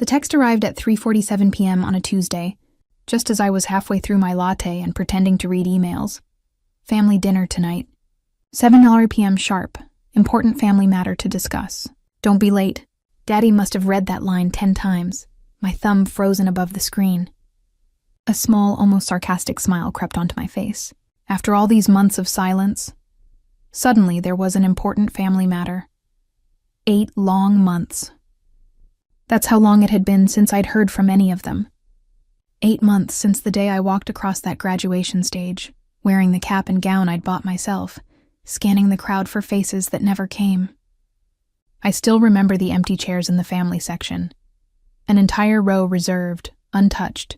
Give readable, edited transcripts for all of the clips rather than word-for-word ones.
The text arrived at 3:47 p.m. on a Tuesday, just as I was halfway through my latte and pretending to read emails. Family dinner tonight. 7 p.m. sharp. Important family matter to discuss. Don't be late. Daddy must have read that line 10 times, my thumb frozen above the screen. A small, almost sarcastic smile crept onto my face. After all these months of silence, suddenly there was an important family matter. 8 long months. That's how long it had been since I'd heard from any of them. 8 months since the day I walked across that graduation stage, wearing the cap and gown I'd bought myself, scanning the crowd for faces that never came. I still remember the empty chairs in the family section. An entire row reserved, untouched,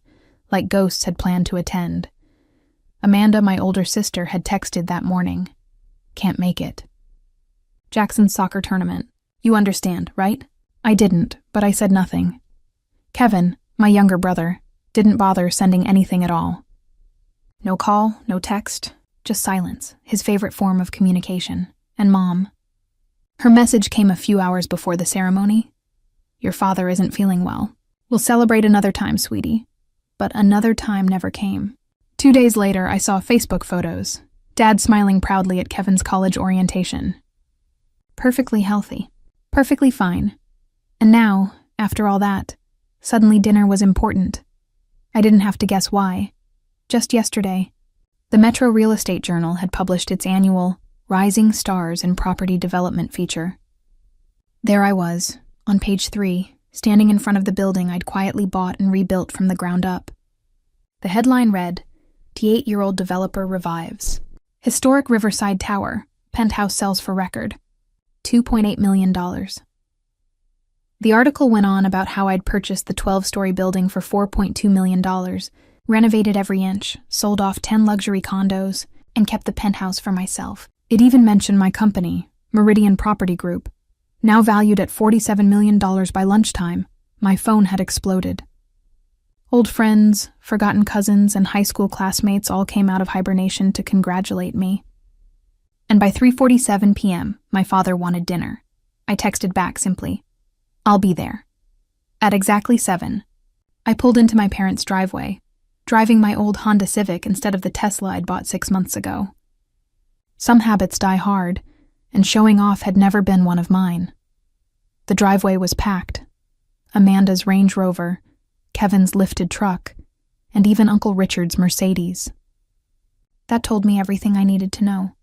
like ghosts had planned to attend. Amanda, my older sister, had texted that morning. Can't make it. Jackson's soccer tournament. You understand, right? I didn't, but I said nothing. Kevin, my younger brother, didn't bother sending anything at all. No call, no text, just silence, his favorite form of communication. And Mom. Her message came a few hours before the ceremony. Your father isn't feeling well. We'll celebrate another time, sweetie. But another time never came. 2 days later, I saw Facebook photos. Dad smiling proudly at Kevin's college orientation. Perfectly healthy. Perfectly fine. And now, after all that, suddenly dinner was important. I didn't have to guess why. Just yesterday, the Metro Real Estate Journal had published its annual Rising Stars in Property Development feature. There I was, on page 3, standing in front of the building I'd quietly bought and rebuilt from the ground up. The headline read, "The 8-year-old developer revives. Historic Riverside Tower, Penthouse sells for record. $2.8 million. The article went on about how I'd purchased the 12-story building for $4.2 million, renovated every inch, sold off 10 luxury condos, and kept the penthouse for myself. It even mentioned my company, Meridian Property Group. Now valued at $47 million by lunchtime, my phone had exploded. Old friends, forgotten cousins, and high school classmates all came out of hibernation to congratulate me. And by 3:47 p.m., my father wanted dinner. I texted back simply, "I'll be there." At exactly 7, I pulled into my parents' driveway, driving my old Honda Civic instead of the Tesla I'd bought 6 months ago. Some habits die hard, and showing off had never been one of mine. The driveway was packed. Amanda's Range Rover, Kevin's lifted truck, and even Uncle Richard's Mercedes. That told me everything I needed to know.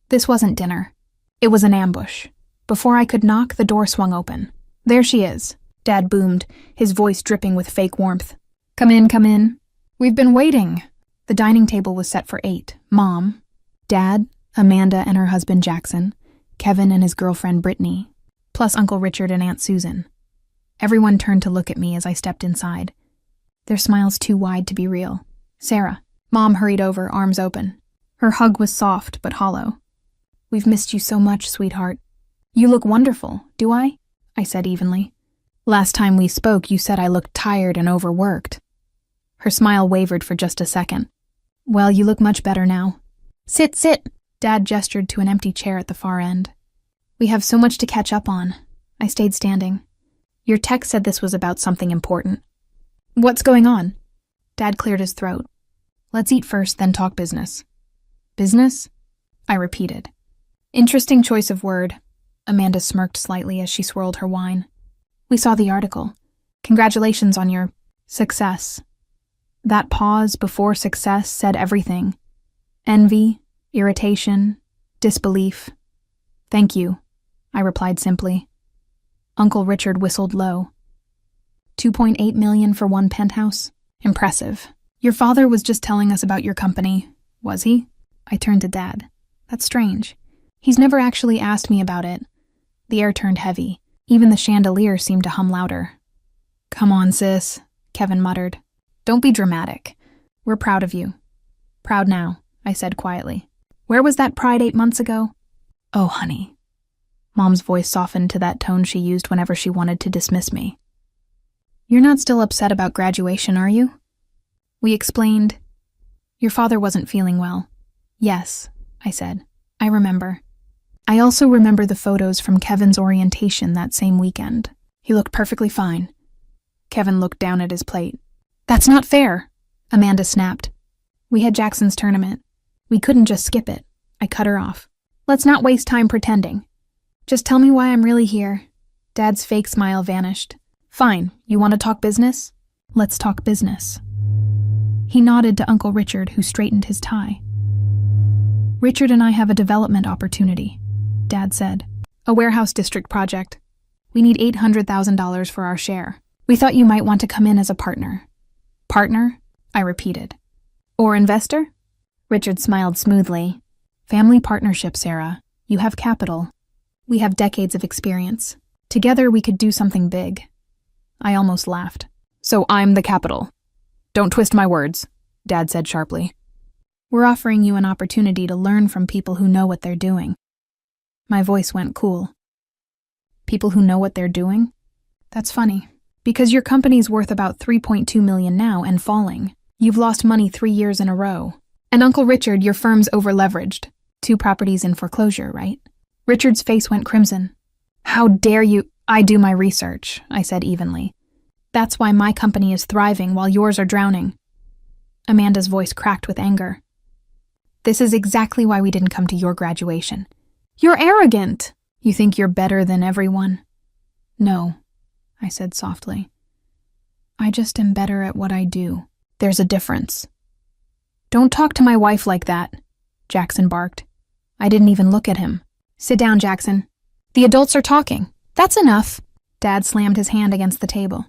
This wasn't dinner. It was an ambush. Before I could knock, the door swung open. "There she is," Dad boomed, his voice dripping with fake warmth. Come in, come in. We've been waiting." The dining table was set for 8. Mom, Dad, Amanda and her husband Jackson, Kevin and his girlfriend Brittany, plus Uncle Richard and Aunt Susan. Everyone turned to look at me as I stepped inside, their smiles too wide to be real. "Sarah." Mom hurried over, arms open. Her hug was soft but hollow. "We've missed you so much, sweetheart." "You look wonderful, do I?" I said evenly. "Last time we spoke, you said I looked tired and overworked." Her smile wavered for just a second. "Well, you look much better now." "Sit, sit." Dad gestured to an empty chair at the far end. "We have so much to catch up on." I stayed standing. "Your text said this was about something important." "What's going on?" Dad cleared his throat. "Let's eat first, then talk business." "Business?" I repeated. "Interesting choice of word." Amanda smirked slightly as she swirled her wine. "We saw the article. Congratulations on your success." That pause before success said everything. Envy, irritation, disbelief. "Thank you," I replied simply. Uncle Richard whistled low. $2.8 million for one penthouse? Impressive. Your father was just telling us about your company, was he? I turned to Dad. That's strange. He's never actually asked me about it. The air turned heavy. Even the chandelier seemed to hum louder. "Come on, sis," Kevin muttered. "Don't be dramatic. We're proud of you." "Proud now," I said quietly. "Where was that pride 8 months ago?" "Oh, honey." Mom's voice softened to that tone she used whenever she wanted to dismiss me. "You're not still upset about graduation, are you?" We explained. "Your father wasn't feeling well." "Yes," I said. "I remember." I also remember the photos from Kevin's orientation that same weekend. He looked perfectly fine. Kevin looked down at his plate. That's not fair, Amanda snapped. We had Jackson's tournament. We couldn't just skip it. I cut her off. Let's not waste time pretending. Just tell me why I'm really here. Dad's fake smile vanished. Fine, you want to talk business? Let's talk business. He nodded to Uncle Richard, who straightened his tie. Richard and I have a development opportunity, Dad said. A warehouse district project. We need $800,000 for our share. We thought you might want to come in as a partner. Partner? I repeated. Or investor? Richard smiled smoothly. Family partnership, Sarah. You have capital. We have decades of experience. Together we could do something big. I almost laughed. So I'm the capital. Don't twist my words, Dad said sharply. We're offering you an opportunity to learn from people who know what they're doing. My voice went cool. People who know what they're doing? That's funny. Because your company's worth about $3.2 million now and falling. You've lost money 3 years in a row. And Uncle Richard, your firm's over-leveraged. 2 properties in foreclosure, right? Richard's face went crimson. How dare you? I do my research, I said evenly. That's why my company is thriving while yours are drowning. Amanda's voice cracked with anger. This is exactly why we didn't come to your graduation. You're arrogant. You think you're better than everyone? No, I said softly. I just am better at what I do. There's a difference. Don't talk to my wife like that, Jackson barked. I didn't even look at him. Sit down, Jackson. The adults are talking. That's enough. Dad slammed his hand against the table.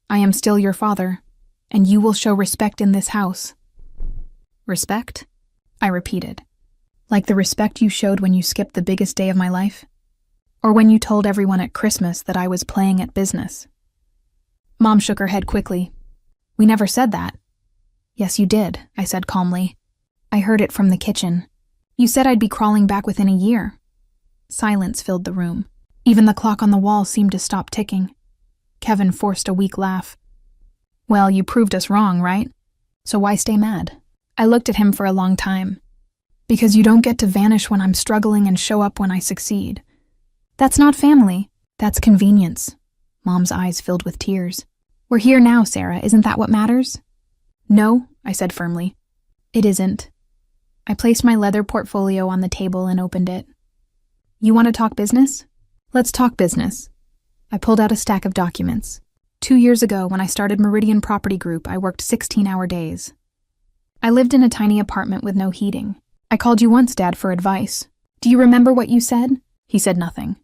I am still your father, and you will show respect in this house. Respect? I repeated. Like the respect you showed when you skipped the biggest day of my life? Or when you told everyone at Christmas that I was playing at business? Mom shook her head quickly. We never said that. Yes, you did, I said calmly. I heard it from the kitchen. You said I'd be crawling back within a year. Silence filled the room. Even the clock on the wall seemed to stop ticking. Kevin forced a weak laugh. Well, you proved us wrong, right? So why stay mad? I looked at him for a long time. Because you don't get to vanish when I'm struggling and show up when I succeed. That's not family. That's convenience. Mom's eyes filled with tears. We're here now, Sarah. Isn't that what matters? No, I said firmly. It isn't. I placed my leather portfolio on the table and opened it. You want to talk business? Let's talk business. I pulled out a stack of documents. 2 years ago, when I started Meridian Property Group, I worked 16-hour days. I lived in a tiny apartment with no heating. I called you once, Dad, for advice. Do you remember what you said? He said nothing.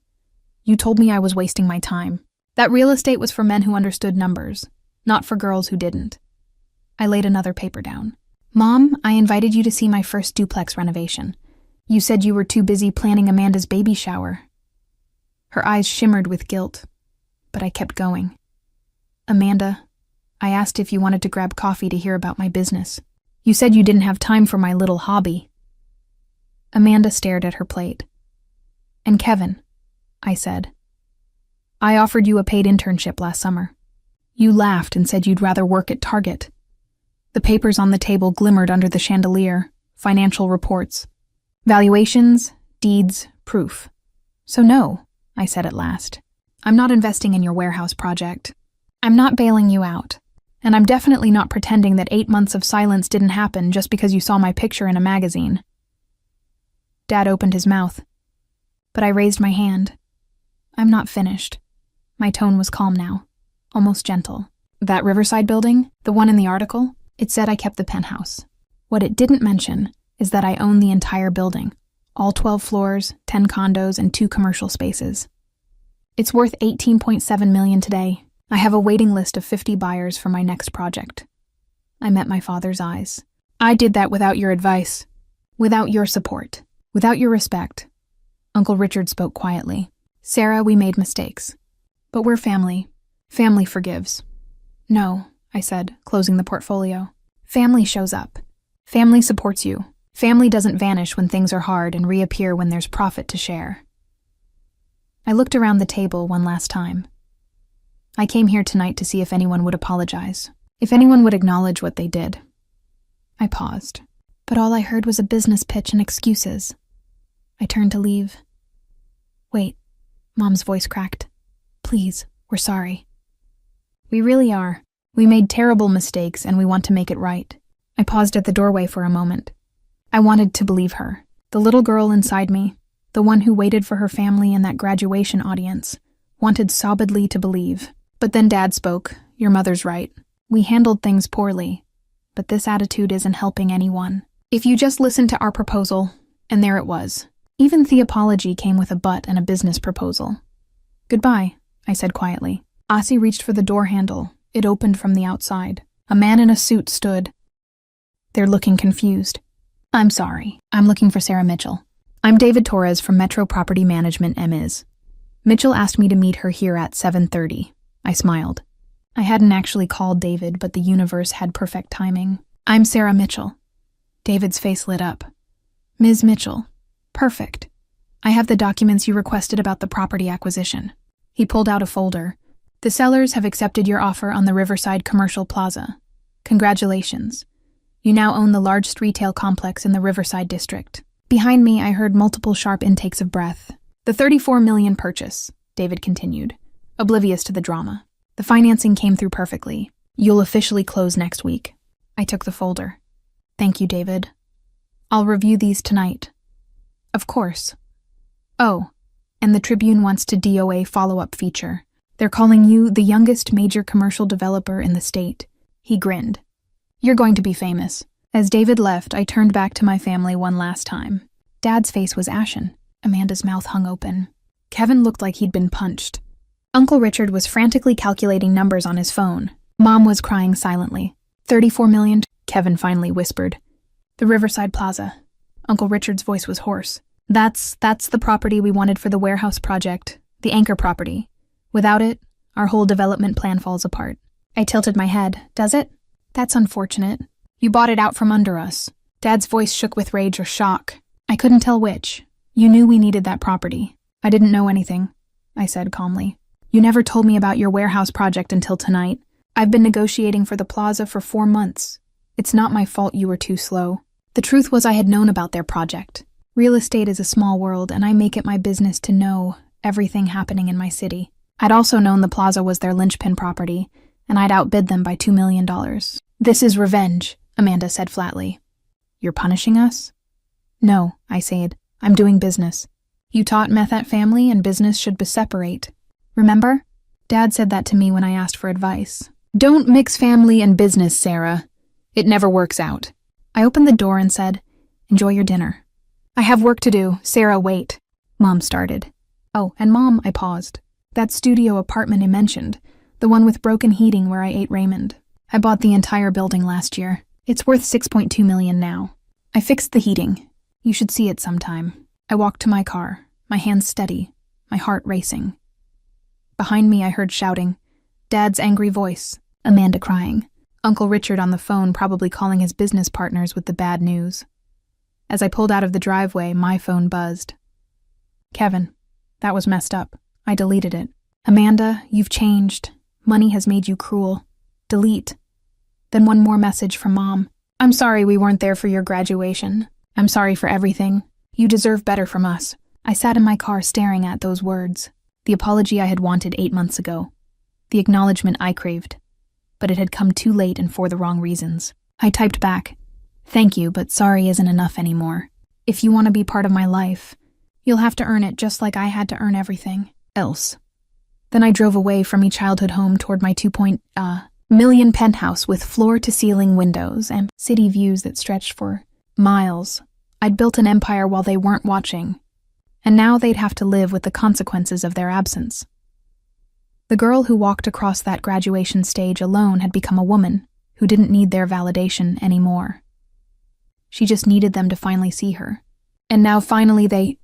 You told me I was wasting my time. That real estate was for men who understood numbers, not for girls who didn't. I laid another paper down. Mom, I invited you to see my first duplex renovation. You said you were too busy planning Amanda's baby shower. Her eyes shimmered with guilt, but I kept going. Amanda, I asked if you wanted to grab coffee to hear about my business. You said you didn't have time for my little hobby. Amanda stared at her plate. And Kevin, I said. I offered you a paid internship last summer. You laughed and said you'd rather work at Target. The papers on the table glimmered under the chandelier, financial reports. Valuations, deeds, proof. So no, I said at last. I'm not investing in your warehouse project. I'm not bailing you out. And I'm definitely not pretending that 8 months of silence didn't happen just because you saw my picture in a magazine. Dad opened his mouth, but I raised my hand. I'm not finished. My tone was calm now, almost gentle. That Riverside building, the one in the article, it said I kept the penthouse. What it didn't mention is that I own the entire building, all 12 floors, 10 condos, and 2 commercial spaces. It's worth $18.7 million today. I have a waiting list of 50 buyers for my next project. I met my father's eyes. I did that without your advice, without your support, without your respect. Uncle Richard spoke quietly. Sarah, we made mistakes. But we're family. Family forgives. No, I said, closing the portfolio. Family shows up. Family supports you. Family doesn't vanish when things are hard and reappear when there's profit to share. I looked around the table one last time. I came here tonight to see if anyone would apologize, if anyone would acknowledge what they did. I paused, but all I heard was a business pitch and excuses. I turned to leave. Wait, Mom's voice cracked. Please, we're sorry. We really are. We made terrible mistakes and we want to make it right. I paused at the doorway for a moment. I wanted to believe her. The little girl inside me, the one who waited for her family in that graduation audience, wanted sobbedly to believe. But then Dad spoke. Your mother's right. We handled things poorly, but this attitude isn't helping anyone. If you just listen to our proposal, and there it was. Even the apology came with a but and a business proposal. Goodbye, I said quietly. Ossie reached for the door handle. It opened from the outside. A man in a suit stood. They're looking confused. I'm sorry. I'm looking for Sarah Mitchell. I'm David Torres from Metro Property Management MIS. Mitchell asked me to meet her here at 7:30. I smiled. I hadn't actually called David, but the universe had perfect timing. I'm Sarah Mitchell. David's face lit up. Ms. Mitchell. Perfect. I have the documents you requested about the property acquisition. He pulled out a folder. The sellers have accepted your offer on the Riverside Commercial Plaza. Congratulations. You now own the largest retail complex in the Riverside district. Behind me, I heard multiple sharp intakes of breath. The $34 million purchase, David continued, oblivious to the drama. The financing came through perfectly. You'll officially close next week. I took the folder. Thank you, David. I'll review these tonight. Of course. Oh, and the Tribune wants to DOA follow-up feature. They're calling you the youngest major commercial developer in the state. He grinned. You're going to be famous. As David left, I turned back to my family one last time. Dad's face was ashen. Amanda's mouth hung open. Kevin looked like he'd been punched. Uncle Richard was frantically calculating numbers on his phone. Mom was crying silently. $34 million, Kevin finally whispered. The Riverside Plaza. Uncle Richard's voice was hoarse. That's the property we wanted for the warehouse project, the anchor property. Without it, our whole development plan falls apart. I tilted my head. Does it? That's unfortunate. You bought it out from under us. Dad's voice shook with rage or shock. I couldn't tell which. You knew we needed that property. I didn't know anything, I said calmly. You never told me about your warehouse project until tonight. I've been negotiating for the plaza for 4 months. It's not my fault you were too slow. The truth was I had known about their project. Real estate is a small world, and I make it my business to know everything happening in my city. I'd also known the plaza was their linchpin property, and I'd outbid them by $2 million. This is revenge, Amanda said flatly. You're punishing us? No, I said. I'm doing business. You taught meth at family and business should be separate. Remember? Dad said that to me when I asked for advice. Don't mix family and business, Sarah. It never works out. I opened the door and said, Enjoy your dinner. I have work to do. Sarah, wait. Mom started. Oh, and Mom, I paused. That studio apartment I mentioned, the one with broken heating where I ate Raymond. I bought the entire building last year. It's worth $6.2 million now. I fixed the heating. You should see it sometime. I walked to my car, my hands steady, my heart racing. Behind me I heard shouting, Dad's angry voice, Amanda crying, Uncle Richard on the phone probably calling his business partners with the bad news. As I pulled out of the driveway, my phone buzzed. Kevin, that was messed up. I deleted it. Amanda, you've changed. Money has made you cruel. Delete. Then one more message from Mom. I'm sorry we weren't there for your graduation. I'm sorry for everything. You deserve better from us. I sat in my car staring at those words. The apology I had wanted 8 months ago. The acknowledgement I craved. But it had come too late and for the wrong reasons. I typed back, Thank you, but sorry isn't enough anymore. If you want to be part of my life, you'll have to earn it just like I had to earn everything else. Then I drove away from my childhood home toward my $2 million penthouse with floor-to-ceiling windows and city views that stretched for miles. I'd built an empire while they weren't watching, and now they'd have to live with the consequences of their absence. The girl who walked across that graduation stage alone had become a woman who didn't need their validation anymore. She just needed them to finally see her. And now finally they